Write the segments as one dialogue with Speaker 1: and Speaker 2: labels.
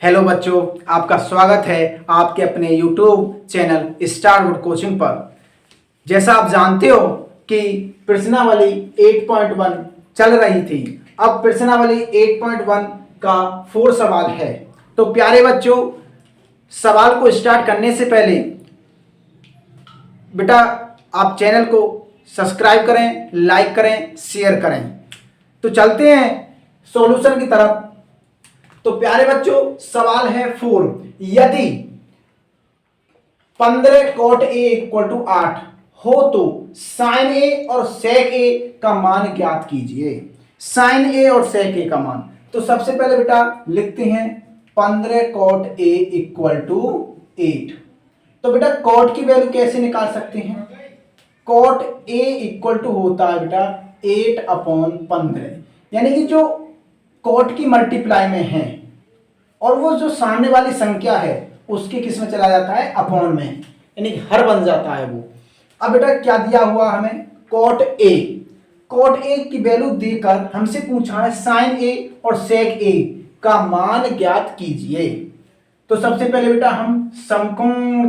Speaker 1: Hello बच्चों, आपका स्वागत है आपके अपने YouTube चैनल स्टारवुड कोचिंग पर। जैसा आप जानते हो कि प्रश्नावली 8.1 चल रही थी। अब प्रश्नावली 8.1 का 4 सवाल है। तो प्यारे बच्चों, सवाल को स्टार्ट करने से पहले बेटा आप चैनल को सब्सक्राइब करें, लाइक करें, शेयर करें। तो चलते हैं सॉल्यूशन की तरफ। तो प्यारे बच्चों, सवाल है 4। यदि 15 cot a इक्वल टू 8 हो तो साइन ए और सेक ए का मान ज्ञात कीजिए। साइन ए और सेक ए का मान। तो सबसे पहले बेटा लिखते हैं 15 cot a इक्वल टू 8। तो बेटा cot की वैल्यू कैसे निकाल सकते हैं? cot a इक्वल टू होता है बेटा 8/15, यानी कि जो cot की मल्टीप्लाई में है और वो जो सामने वाली संख्या है उसके किस में चला जाता है? अपॉन में, यानी कि हर बन जाता है वो। अब बेटा क्या दिया हुआ हमें? cot a। cot a की वैल्यू देकर हमसे पूछा है साइन a और सेक a का मान ज्ञात कीजिए। तो सबसे पहले बेटा हम समकोण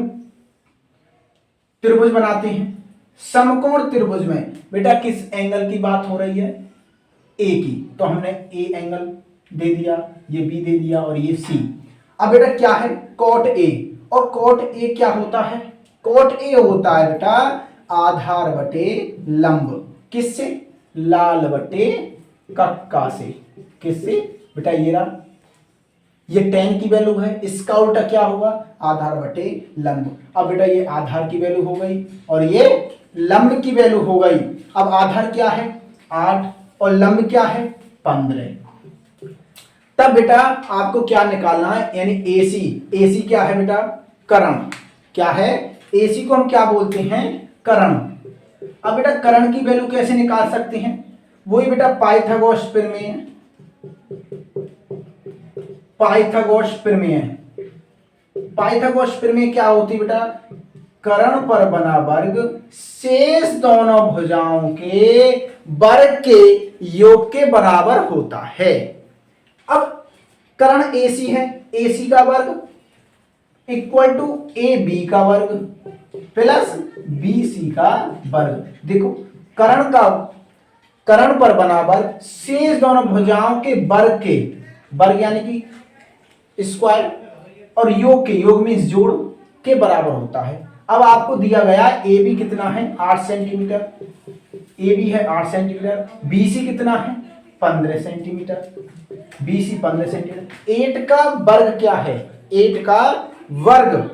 Speaker 1: त्रिभुज बनाते हैं। समकोण त्रिभुज में बेटा किस एंगल की बात हो रही है? ए की। तो हमने ए एंगल दे दिया, ये बी दे दिया और ये सी। अब बेटा क्या है? cot a। और cot a क्या होता है? cot a होता है बेटा आधार बटे लंब। किससे? लाल बटे कक्का से। किससे बेटा? ये रहा, ये tan की वैल्यू है, इसका उल्टा क्या होगा? आधार बटे लंब। अब बेटा ये आधार की वैल्यू हो गई और ये लंब की वैल्यू हो गई। अब आधार क्या है? 8 और लंब क्या है? 15। तब बेटा आपको क्या निकालना है? यानी AC। AC क्या है बेटा? कर्ण। क्या है? AC को हम क्या बोलते हैं? कर्ण। अब बेटा कर्ण की वैल्यू कैसे निकाल सकते हैं? वही बेटा पाइथागोरस प्रमेय। पाइथागोरस प्रमेय। पाइथागोरस प्रमेय क्या होती है बेटा? कर्ण पर बना वर्ग शेष दोनों भुजाओं के वर्ग के योग के बराबर होता है। अब कर्ण AC है, AC का वर्ग इक्वल टू AB का वर्ग प्लस BC का वर्ग। देखो कर्ण पर बना वर्ग शेष दोनों भुजाओं के वर्ग यानी कि स्क्वायर और योग के, योग मीन्स जोड़ के बराबर होता है। अब आपको दिया गया AB कितना है? 8 सेंटीमीटर। AB है 8 सेंटीमीटर। BC कितना है? 15 सेंटीमीटर। BC 15 centimetre. 8 का वर्ग क्या है? 8 का वर्ग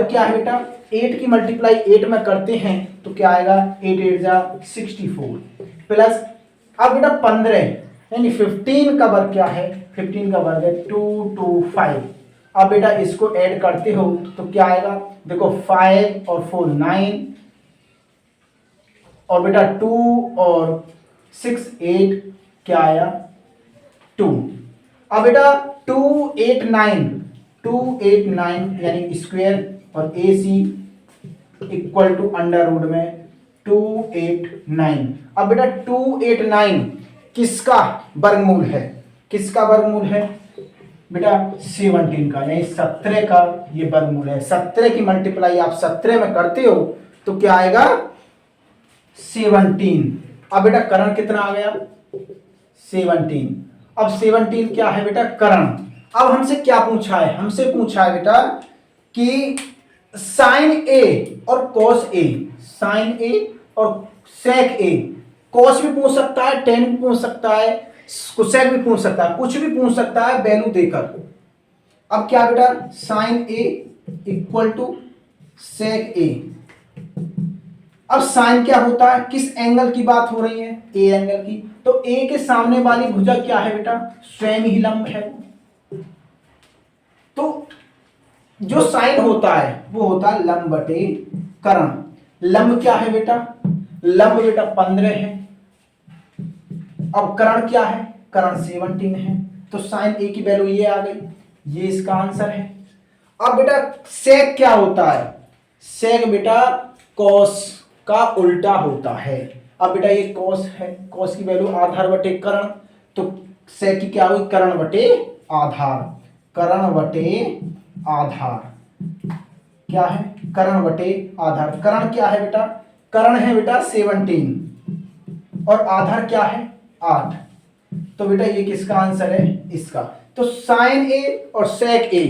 Speaker 1: क्या है बेटा? 8 की मल्टीप्लाई 8 में करते हैं तो क्या आएगा? 8 8 जा 64 प्लस। अब बेटा 15 यानी 15 का वर्ग क्या है? 15 का वर्ग है 225। अब बेटा इसको ऐड करते हो तो क्या आएगा? देखो 5 और 4 9 और बेटा 2 और 6 8 क्या आया? 2। अब बेटा 289 यानी स्क्वायर और AC equal to under root में 289। अब बेटा 289 किसका वर्गमूल है? किसका वर्गमूल है बेटा? 17 का, यानी 17 का ये वर्गमूल है। 17 की मल्टीप्लाई आप 17 में करते हो तो क्या आएगा? 17। अब बेटा कर्ण कितना आ गया? 17। अब 17 क्या है बेटा? कर्ण। अब हमसे क्या पूछा है? हमसे पूछा है बेटा कि साइन A और कॉस A। साइन A और सेक A। कॉस भी पूछ सकता है, टेन भी पूछ सकता है, सेक भी पूछ सकता है, कुछ भी पूछ सकता है वैल्यू देकर। अब क्या बेटा? Sine A equal to sec A। अब साइन क्या होता है? किस एंगल की बात हो रही है? A एंगल की। तो A के सामने वाली भुजा क्या है बेटा? स्वयं ही लंब है। तो जो साइन होता है वो होता है लंब बटे कर्ण। लंब क्या है बेटा? लंब बेटा 15 है। अब कर्ण क्या है? कर्ण 17 है। तो साइन A की वैल्यू ये आ गई, ये इसका आंसर है। अब बेटा सेक क्या होता है? सेक बेटा कॉस का उल्टा होता है। अब बेटा ये कॉस है, कॉस की वैल्यू आधार बटे कर्ण, तो सेक की क्या हुई? कर्ण बटे आधार। करण बटे आधार। क्या है? करण बटे आधार। करण क्या है बेटा? करण है बेटा 17 और आधार क्या है? 8। तो बेटा ये किसका आंसर है? इसका। तो साइन ए और सेक ए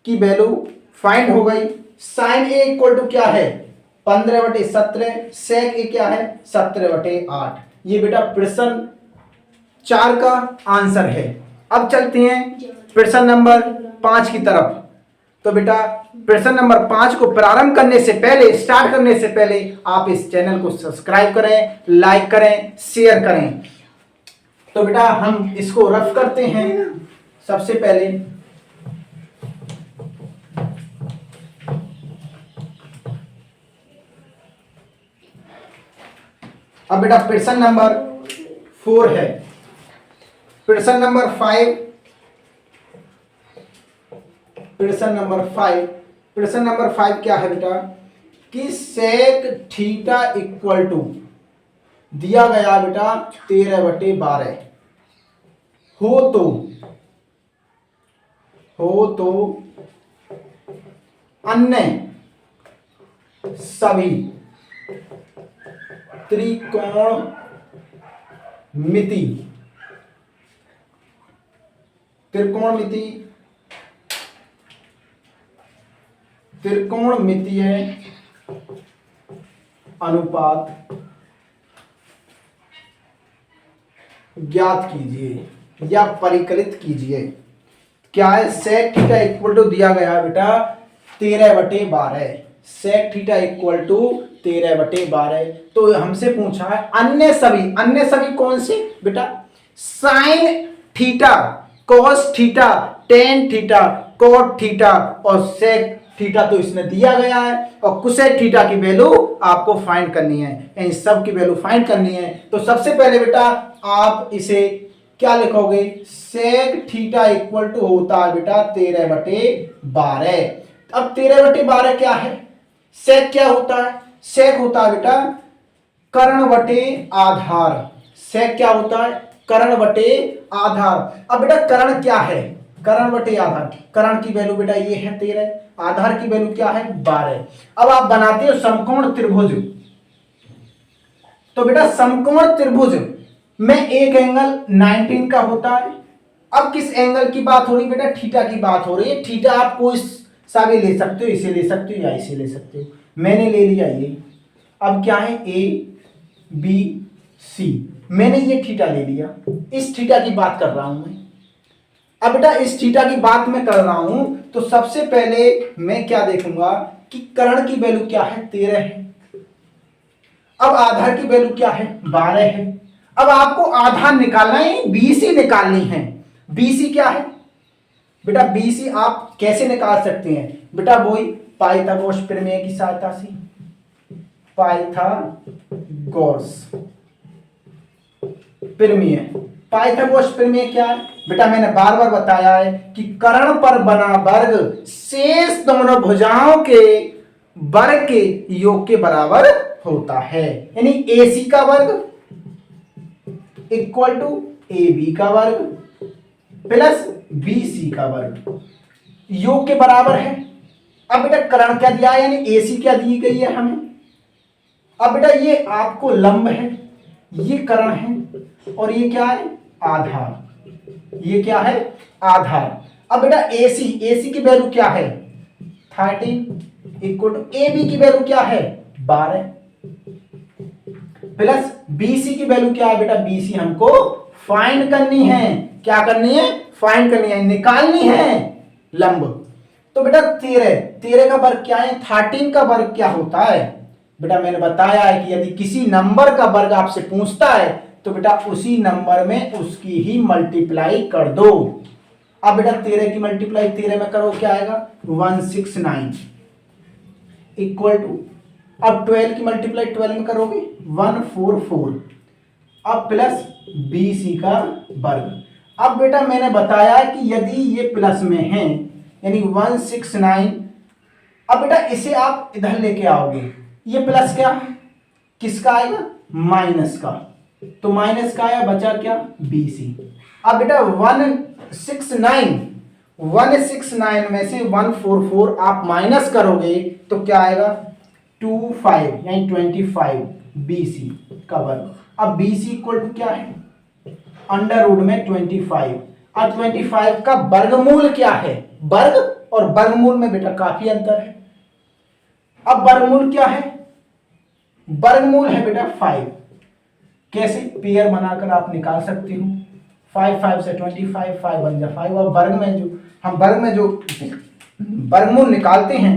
Speaker 1: की वैल्यू फाइंड हो गई। साइन ए इक्वल टू क्या है? 15/17। सेक ए क्या है? 17/8। ये बेटा प्रश्न 4 का आंसर है। अब चलते हैं प्रश्न नंबर 5 की तरफ। तो बेटा प्रश्न नंबर 5 को प्रारंभ करने से पहले, स्टार्ट करने से पहले आप इस चैनल को सब्सक्राइब करें, लाइक करें, शेयर करें। तो बेटा हम इसको रफ करते हैं। सबसे पहले अब बेटा प्रश्न नंबर 4 है। प्रश्न नंबर 5, प्रश्न नंबर 5 क्या है बेटा? कि सेक थीटा इक्वल टू दिया गया बेटा 13/12 हो तो अन्य सभी त्रिकोणमिति त्रिकोणमितीय अनुपात ज्ञात कीजिए या परिकलित कीजिए। क्या है? सेक थीटा इक्वल टू दिया गया बेटा 13/12। Sec theta equal to 13/12। तो हमसे पूछा है अन्य सभी कौन से बेटा? Sine theta, cos theta, tan theta, cot theta और सेक थीटा तो इसने दिया गया है, और कुसेक थीटा की वैल्यू आपको फाइंड करनी है। इन सब की वैल्यू फाइंड करनी है। तो सबसे पहले बेटा आप इसे क्या लिखोगे? सेक थीटा इक्वल टू होता है बेटा 13/12। अब 13/12 क्या है? सेक क्या होता है? सेक होता है बेटा कर्ण बटे आधार। सेक क्या होता है? कर्ण बटे आधार। अब बेटा कर्ण क्या है? कर्ण बटे आधार। कर्ण की वैल्यू बेटा ये है 13, आधार की वैल्यू क्या है? 12। अब आप बनाते हो समकोण त्रिभुज। तो बेटा समकोण त्रिभुज में एक एंगल 19 का होता है। अब किस एंगल की बात हो रही है बेटा? थीटा की बात हो रही है। थीटा आप कोई सा भी ले सकते हो, इसे ले सकते हो या इसे ले सकते हो। मैंने ले लिया ये। अब क्या है? ए बी सी, मैंने ये थीटा ले लिया। इस थीटा की बात कर रहा हूं मैं। अब बेटा इस थीटा की बात मैं कर रहा हूं, तो सबसे पहले मैं क्या देखूंगा कि कर्ण की वैल्यू क्या है? 13 है। अब आधार की वैल्यू क्या है? 12 है। अब आपको आधार निकालना है, बीसी निकालनी है। बीसी क्या है बेटा? बीसी आप कैसे निकाल सकते हैं बेटा? वही पाइथागोरस प्रमेय की सहायता से। पाइथागोरस प्रमेय। पाइथागोरस प्रमेय क्या है बेटा? मैंने बार बार बताया है कि कर्ण पर बना वर्ग शेष दोनों भुजाओं के वर्ग के योग के बराबर होता है। यानी AC का वर्ग इक्वल टू AB का वर्ग प्लस BC का वर्ग योग के बराबर है। अब बेटा कर्ण क्या दिया है? यानी AC क्या दी गई है हमें। अब बेटा ये आपको लंब है, ये कर्ण है, और ये क्या है? आधार। ये क्या है? आधार। अब बेटा AC की वैल्यू क्या है? 13 इक्वल टू AB की वैल्यू क्या है? 12 प्लस BC की वैल्यू क्या है बेटा? BC हमको फाइंड करनी है। क्या करनी है? फाइंड करनी है, निकालनी है लंब। तो बेटा 13 का वर्ग क्या है? 13 का वर्ग क्या होता है बेटा? मैंने बताया है कि यदि किसी नंबर का वर्ग आपसे पूछता है तो बेटा उसी नंबर में उसकी ही मल्टीप्लाई कर दो। अब बेटा 13 की मल्टीप्लाई 13 में करो, क्या आएगा? 169 इक्वल टू, अब 12 की मल्टीप्लाई 12 में करोगे 144, अब प्लस BC का वर्ग। अब बेटा मैंने बताया कि यदि ये प्लस में है यानी 169, अब बेटा इसे आप इधर लेके आओगे, ये प्लस क्या किसका आएगा? माइनस का। तो माइनस का आया, बचा क्या? BC। अब बेटा 169 169 में से 144 आप माइनस करोगे तो क्या आएगा 25 यानी 25 BC का वर्ग। अब BC इक्वल टू क्या है अंडर रूट में 25। अब 25 का वर्गमूल क्या है, वर्ग और वर्गमूल में बेटा काफी अंतर है। अब वर्गमूल क्या है, वर्गमूल है बेटा 5। कैसे, पेयर बनाकर आप निकाल सकते हो। 5 5 से 25, 5 1 जा 5। और वर्ग में जो वर्गमूल निकालते हैं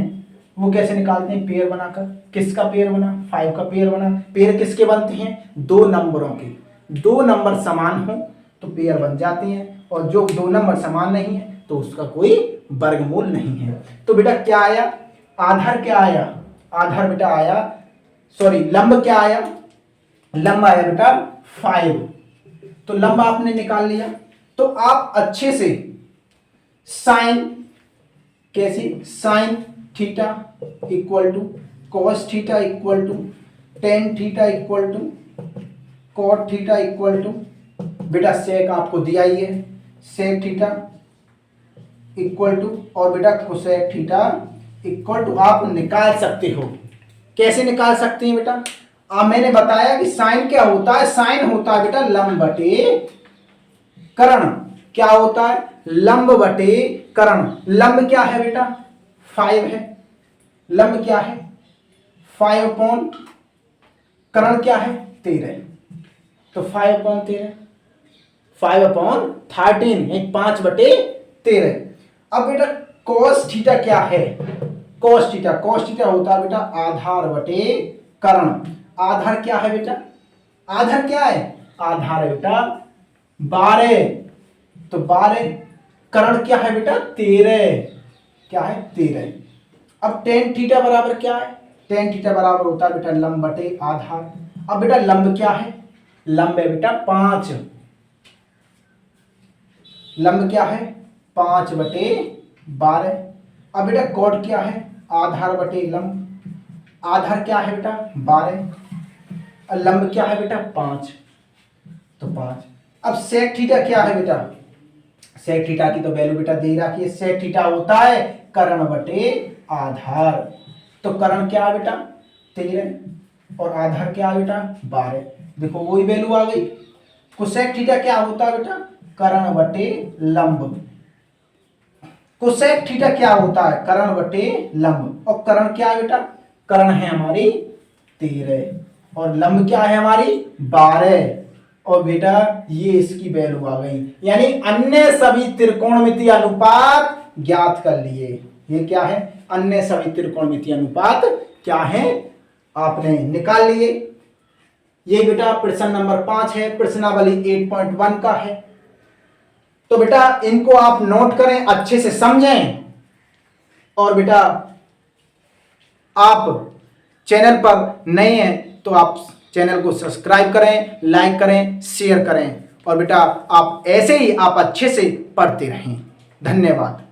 Speaker 1: वो कैसे निकालते हैं, पेयर बनाकर। किसका पेयर बना, 5 का पेयर बना। पेयर किसके बनते हैं, दो नंबरों के। दो नंबर समान हो तो पेयर बन जाते हैं, और जो दो नंबर समान नहीं है तो उसका कोई वर्गमूल नहीं है। तो बेटा क्या आया, आधार क्या आया, आधार बेटा आया, सॉरी लंब क्या आया, लंब आया बेटा 5। तो लंब आपने निकाल लिया। तो आप अच्छे से साइन, कैसे, sine theta equal to cos theta equal to tan theta equal to cot theta equal to, बेटा सेक आपको दिया ही है, सेक थीटा इक्वल टू, और बेटा कोसेक थीटा इक्वल टू आप निकाल सकते हो। कैसे निकाल सकते हैं बेटा, मैंने बताया कि साइन क्या होता है, साइन होता है बेटा लंब बटे कर्ण। क्या होता है, लंब बटे कर्ण। लंब क्या है बेटा 5 है, लंब क्या है 5/, कर्ण क्या है 13। तो 5/13, 5/13 5/13। अब बेटा cos थीटा क्या है, cos थीटा होता है बेटा आधार बटे कर्ण। आधार क्या है बेटा, आधार क्या है, आधार है बेटा 12। तो 12, कर्ण क्या है बेटा 13, क्या है 13। अब टेन थीटा बराबर क्या है, टेन थीटा बराबर होता है बेटा लंब बटे आधार। अब बेटा लंब क्या है, लंब है बेटा 5, लंब क्या है 5/12। अब बेटा कॉट क्या है, आधार बटे लंब। आधार क्या है बेटा 12, और लंब क्या है बेटा 5, तो 5। अब सेक थीटा क्या है बेटा, सेक थीटा की तो वैल्यू बेटा दे रखी है। सेक थीटा होता है कर्ण बटे आधार। तो कर्ण क्या है बेटा 13, और आधार क्या है बेटा 12। देखो वही वैल्यू आ गई। कोसेक थीटा क्या होता है बेटा, कर्ण बटे लंब। कोसेक थीटा क्या होता है, कर्ण बटे लंब। और कर्ण क्या है बेटा, कर्ण है हमारी 13, और लंब क्या है हमारी 12। और बेटा ये इसकी वैल्यू आ गई, यानी अन्य सभी त्रिकोणमितीय अनुपात ज्ञात कर लिए। ये क्या है, अन्य सभी त्रिकोणमितीय अनुपात क्या है, आपने निकाल लिए। ये बेटा प्रश्न नंबर 5 है, प्रश्नावली 8.1 का है। तो बेटा इनको आप नोट करें, अच्छे से समझें, और बेटा आप चैनल पर नए हैं तो आप चैनल को सब्सक्राइब करें, लाइक करें, शेयर करें, और बेटा आप ऐसे ही आप अच्छे से पढ़ते रहें। धन्यवाद।